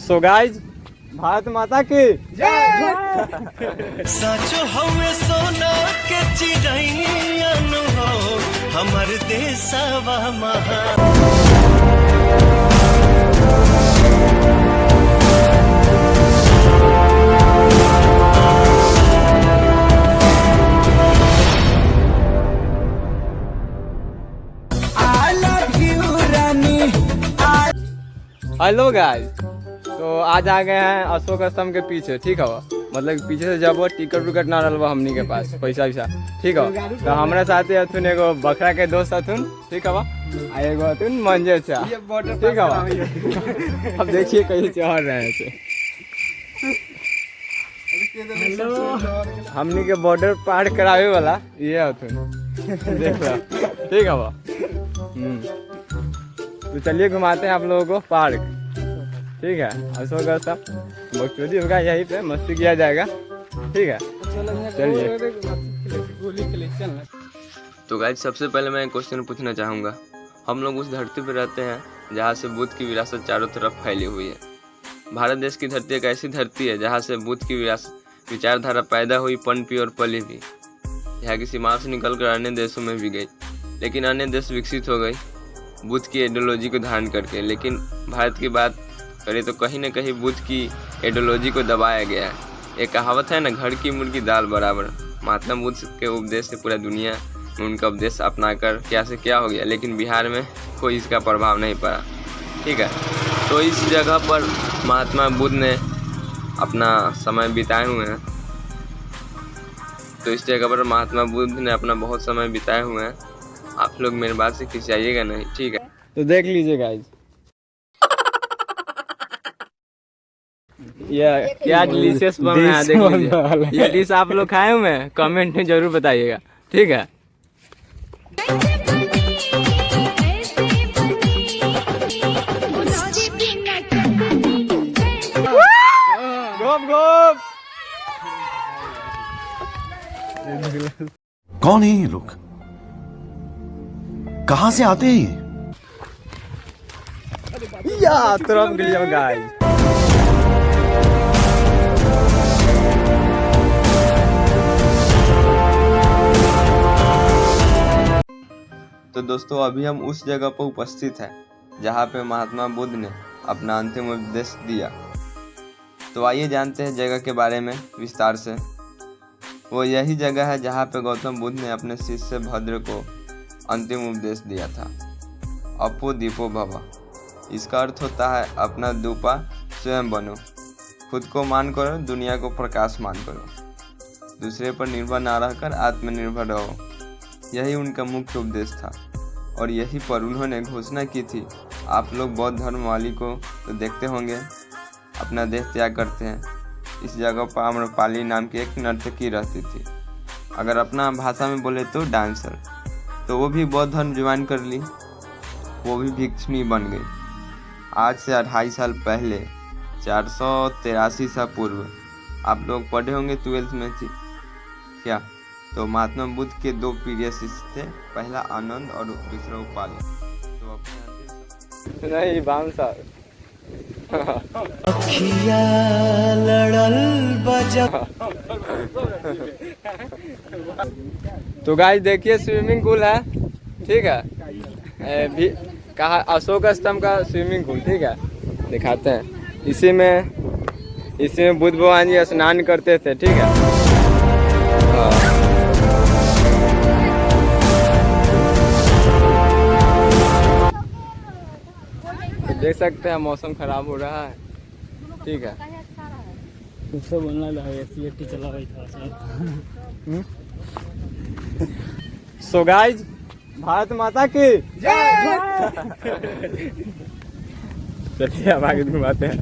So guys Bharat माता की साचो हमें सोना के चिड़ैन हो हमर देशवा महान। हेलो गाइज, तो आज आ गए हैं अशोक स्तंभ के पीछे। ठीक है, मतलब पीछे से जब वो टिकट विकट ना रहा हमनी के पास पैसा वैसा। ठीक है, तो हमारे साथ अथुन एगो बकरा के दोस्त अथुन। ठीक है, आ एगो अथुन मंजे से। ठीक है, अब देखिए कहीं चढ़ रहे थे। हमनी के बॉर्डर पार करावे वाला ये अथुन देख लो। ठीक है, तो चलिए घुमाते हैं आप लोगों को पार्क। ठीक है, अशोक स्तंभ बकचोदी होगा, यहीं पे मस्ती किया जाएगा। ठीक है, चलिए। तो गाइस, सबसे पहले मैं एक क्वेश्चन पूछना चाहूँगा। हम लोग उस धरती पर रहते हैं जहाँ से बुद्ध की विरासत चारों तरफ फैली हुई है। भारत देश की धरती एक ऐसी धरती है जहाँ से बुद्ध की विचारधारा पैदा हुई, पनपी और पली भी। यहाँ की सीमाओं से निकलकर अन्य देशों में भी गई, लेकिन अन्य देश विकसित हो गई बुद्ध की आइडियोलॉजी को धारण करके। लेकिन भारत की बात करें तो कहीं न कहीं बुद्ध की आइडियोलॉजी को दबाया गया है। एक कहावत है ना, घर की मुर्गी दाल बराबर। महात्मा बुद्ध के उपदेश से पूरा दुनिया में उनका उपदेश अपनाकर क्या से क्या हो गया, लेकिन बिहार में कोई इसका प्रभाव नहीं पड़ा। ठीक है, तो इस जगह पर महात्मा बुद्ध ने अपना समय बिताए हुए हैं। तो इस जगह पर महात्मा बुद्ध ने अपना बहुत समय बिताए हुए हैं। आप लोग मेरे बात से खिंचाइएगा नहीं, ठीक है? तो देख लीजिए गाइज, ये क्या डिलीशियस बन रहा है, देख लीजिए। ये डिश आप लोग खाए हुए हैं, कमेंट में जरूर बताइएगा। ठीक है, गोप गोप। कौन है ये लोग, कहां से आते हैं या तुरंत गलियों गाइस। तो दोस्तों, अभी हम उस जगह पर उपस्थित हैं जहाँ पे महात्मा बुद्ध ने अपना अंतिम उपदेश दिया। तो आइए जानते हैं जगह के बारे में विस्तार से। वो यही जगह है जहाँ पे गौतम बुद्ध ने अपने शिष्य भद्र को अंतिम उपदेश दिया था। अपो दीपो भव, इसका अर्थ होता है अपना दूपा स्वयं बनो, खुद को मान करो, दुनिया को प्रकाश मान करो, दूसरे पर निर्भर ना रहकर आत्मनिर्भर रहो। यही उनका मुख्य उपदेश था और यही पर उन्होंने घोषणा की थी। आप लोग बौद्ध धर्म वाली को तो देखते होंगे, अपना देह त्याग करते हैं। इस जगह पर आम्रपाली नाम की एक नर्तकी रहती थी, अगर अपना भाषा में बोले तो डांसर। तो वो भी बौद्ध धर्म ज्वाइन कर ली, वो भी भिक्षुणी बन गई। आज से 2.5 साल पहले, 483 ईसा पूर्व, आप लोग पढ़े होंगे 12th में थी क्या? तो महात्मा बुद्ध के 2 प्रिय शिष्य थे, पहला आनंद और दूसरा उपाली। तो अपने नहीं बांसर अखिया लड़ल बजा। तो गाइस देखिए, स्विमिंग पूल है। ठीक है, भी कहा अशोक स्तंभ का स्विमिंग पूल। ठीक है, दिखाते हैं। इसी में बुद्ध भगवान जी स्नान करते थे। ठीक है, तो देख सकते हैं मौसम खराब हो रहा है। ठीक है, उससे बोलना सी चला रही था। सो गाइज, भारत माता की चलिए अब आगे घुमाते हैं।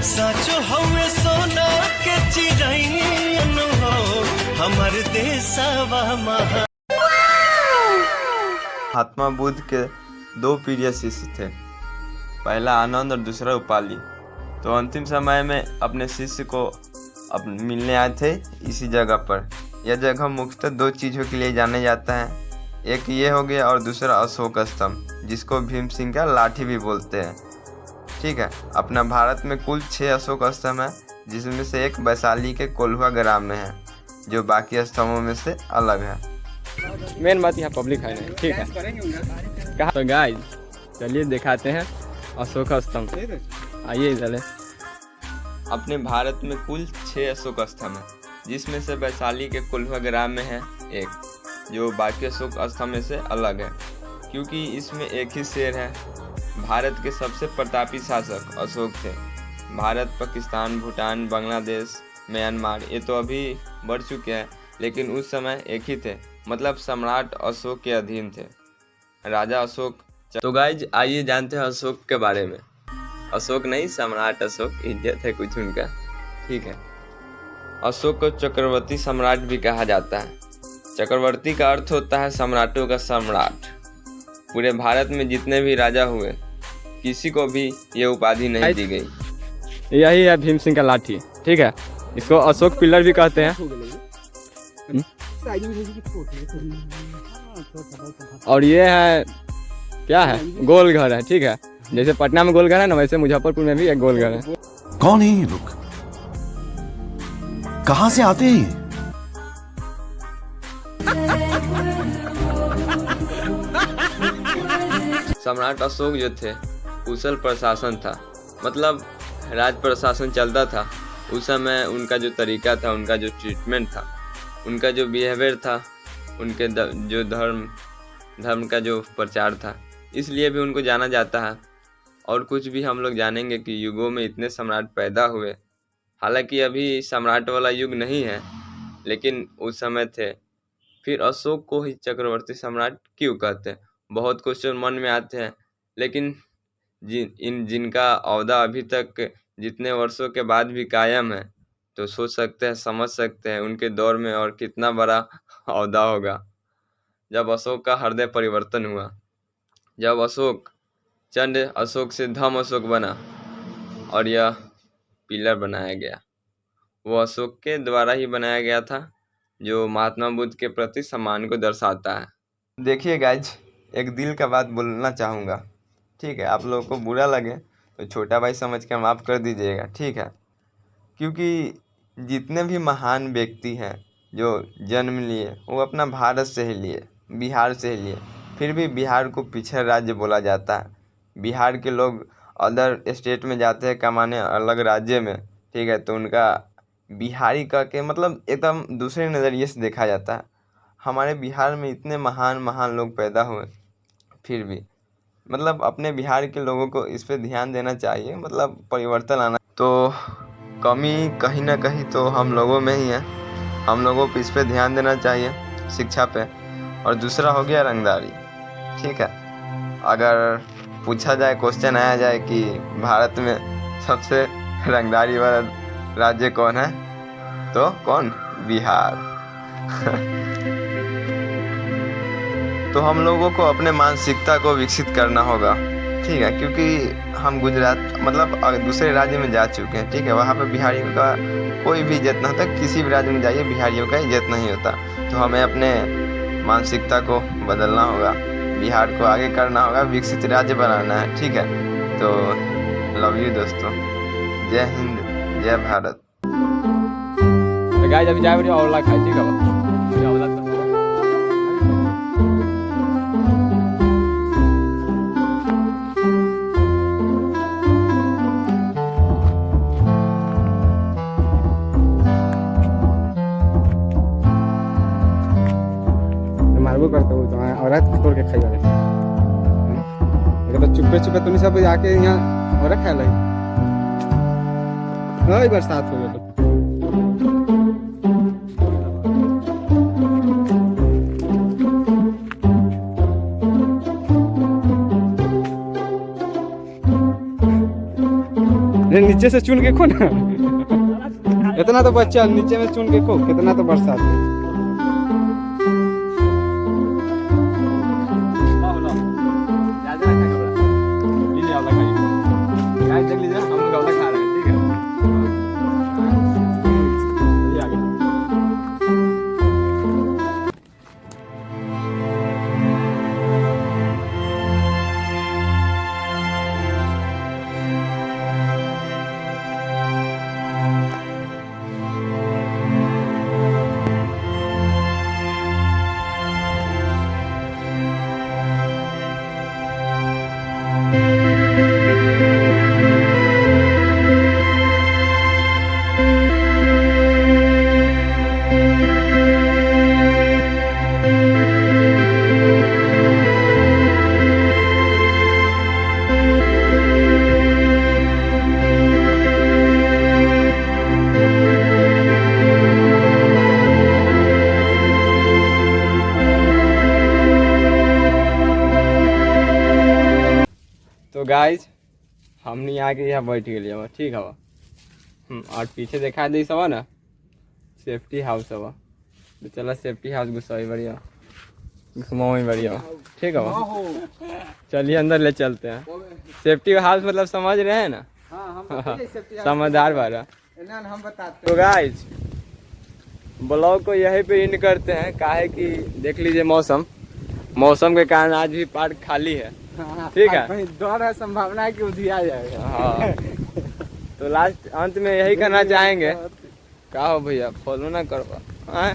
साचो हमें सोना के चिड़ैन हो हमर देशवा महान। महात्मा बुद्ध के 2 प्रिय शिष्य थे, पहला आनंद और दूसरा उपाली। तो अंतिम समय में अपने शिष्य को मिलने आए थे इसी जगह पर। यह जगह मुख्यतः 2 चीज़ों के लिए जाने जाता है, एक ये हो गया और दूसरा अशोक स्तंभ, जिसको भीम सिंह का लाठी भी बोलते हैं। ठीक है। अपना भारत में कुल 6 अशोक स्तंभ है, जिसमें से एक वैशाली के कोल्हुआ ग्राम में है, जो बाकी स्तंभों में से अलग है। मेन बात यहाँ पब्लिक है नहीं, ठीक है। कहा तो गाइस चलिए दिखाते हैं अशोक स्तंभ, आइए इधर है। अपने भारत में कुल 6 अशोक स्तंभ है, जिसमें से वैशाली के कोल्हुआ ग्राम में है एक, जो बाकी अशोक स्तंभ में से अलग है, क्योंकि इसमें एक ही शेर है। भारत के सबसे प्रतापी शासक अशोक थे। भारत, पाकिस्तान, भूटान, बांग्लादेश, म्यांमार ये तो अभी बढ़ चुके हैं, लेकिन उस समय एक ही थे, मतलब सम्राट अशोक के अधीन थे, राजा अशोक। तो गाइज आइए जानते हैं अशोक के बारे में। अशोक नहीं, सम्राट अशोक, इज्जत है कुछ उनका, ठीक है। अशोक को चक्रवर्ती सम्राट भी कहा जाता है। चक्रवर्ती का अर्थ होता है सम्राटों का सम्राट। पूरे भारत में जितने भी राजा हुए, किसी को भी ये उपाधि नहीं दी गई। यही है भीम सिंह का लाठी, ठीक है। इसको अशोक पिलर भी कहते हैं। और ये है क्या है, गोल घर है, ठीक है। जैसे पटना में गोल घर है ना, वैसे मुजफ्फरपुर में भी एक गोल घर है। कौन है ये लोग? कहां से आते हैं? सम्राट अशोक जो थे, कुशल प्रशासन था, मतलब राज प्रशासन चलता था। उस समय उनका जो तरीका था, उनका जो ट्रीटमेंट था, उनका जो बिहेवियर था, उनके जो धर्म का जो प्रचार था, इसलिए भी उनको जाना जाता है। और कुछ भी हम लोग जानेंगे कि युगों में इतने सम्राट पैदा हुए। हालांकि अभी सम्राट वाला युग नहीं है, लेकिन उस समय थे। फिर अशोक को ही चक्रवर्ती सम्राट क्यों कहते हैं? बहुत क्वेश्चन मन में आते हैं, लेकिन जिनका औहदा अभी तक जितने वर्षों के बाद भी कायम है, तो सोच सकते हैं, समझ सकते हैं उनके दौर में और कितना बड़ा औहदा होगा। जब अशोक का हृदय परिवर्तन हुआ, जब अशोक चंड अशोक से धम अशोक बना और यह पिलर बनाया गया, वो अशोक के द्वारा ही बनाया गया था, जो महात्मा बुद्ध के प्रति सम्मान को दर्शाता है। देखिए गाइज, एक दिल का बात बोलना चाहूँगा, ठीक है। आप लोगों को बुरा लगे तो छोटा भाई समझ के माफ़ कर दीजिएगा, ठीक है। क्योंकि जितने भी महान व्यक्ति हैं जो जन्म लिए, वो अपना भारत से ही लिए, बिहार से ही लिए। फिर भी बिहार को पिछड़ा राज्य बोला जाता है। बिहार के लोग अदर स्टेट में जाते हैं कमाने, अलग राज्य में, ठीक है, तो उनका बिहारी का के मतलब एकदम दूसरे नज़रिए से देखा जाता है। हमारे बिहार में इतने महान महान लोग पैदा हुए, फिर भी मतलब अपने बिहार के लोगों को इस पे ध्यान देना चाहिए, मतलब परिवर्तन आना। तो कमी कहीं ना कहीं तो हम लोगों में ही है, हम लोगों को इस पे ध्यान देना चाहिए, शिक्षा पे। और दूसरा हो गया रंगदारी, ठीक है। अगर पूछा जाए, क्वेश्चन आया जाए कि भारत में सबसे रंगदारी वाला राज्य कौन है, तो कौन? बिहार। तो हम लोगों को अपने मानसिकता को विकसित करना होगा, ठीक है। क्योंकि हम गुजरात मतलब दूसरे राज्य में जा चुके हैं, ठीक है। वहाँ पे बिहारियों का कोई भी इज्जत नहीं होता। किसी भी राज्य में जाइए, बिहारियों का इज्जत नहीं होता। तो हमें अपने मानसिकता को बदलना होगा, बिहार को आगे करना होगा, विकसित राज्य बनाना है, ठीक है। तो लव यू दोस्तों, जय हिंद, जय भारत। गाइस अभी चाय बड़ी औला खाई, ठीक है। मारबो करता हूँ तो औरत तोड़ के खाई वाले, तो चुपे चुपे तुम सब आके यहाँ औरत खा ली। बरसात हो गया नीचे से चुन के खो ना, इतना तो बच्चा नीचे में चुन के खो, कितना तो बरसात है। देख लीजिए, हम लोग औला खा रहे हैं, ठीक है। तो गाइज हमने यहाँ के यहाँ बैठ गए हवा ठीक हवा। और पीछे देखा दी सब ना सेफ्टी हाउस हवा। तो चला सेफ्टी हाउस घुसाई बढ़िया घुमाओ बढ़िया ठीक हवा। चलिए अंदर ले चलते हैं। सेफ्टी हाउस मतलब समझ रहे हैं ना। समझदार बारा। हम बताते तो गाइज ब्लॉग को यहीं पे एंड करते हैं। काहे कि देख लीजिए मौसम के कारण आज भी पार्क खाली है। ठीक है डर है संभावना है कि उधिया जाएगा। हाँ तो लास्ट अंत में यही करना चाहेंगे का हो भैया फॉलो ना करवा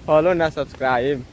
फॉलो ना सब्सक्राइब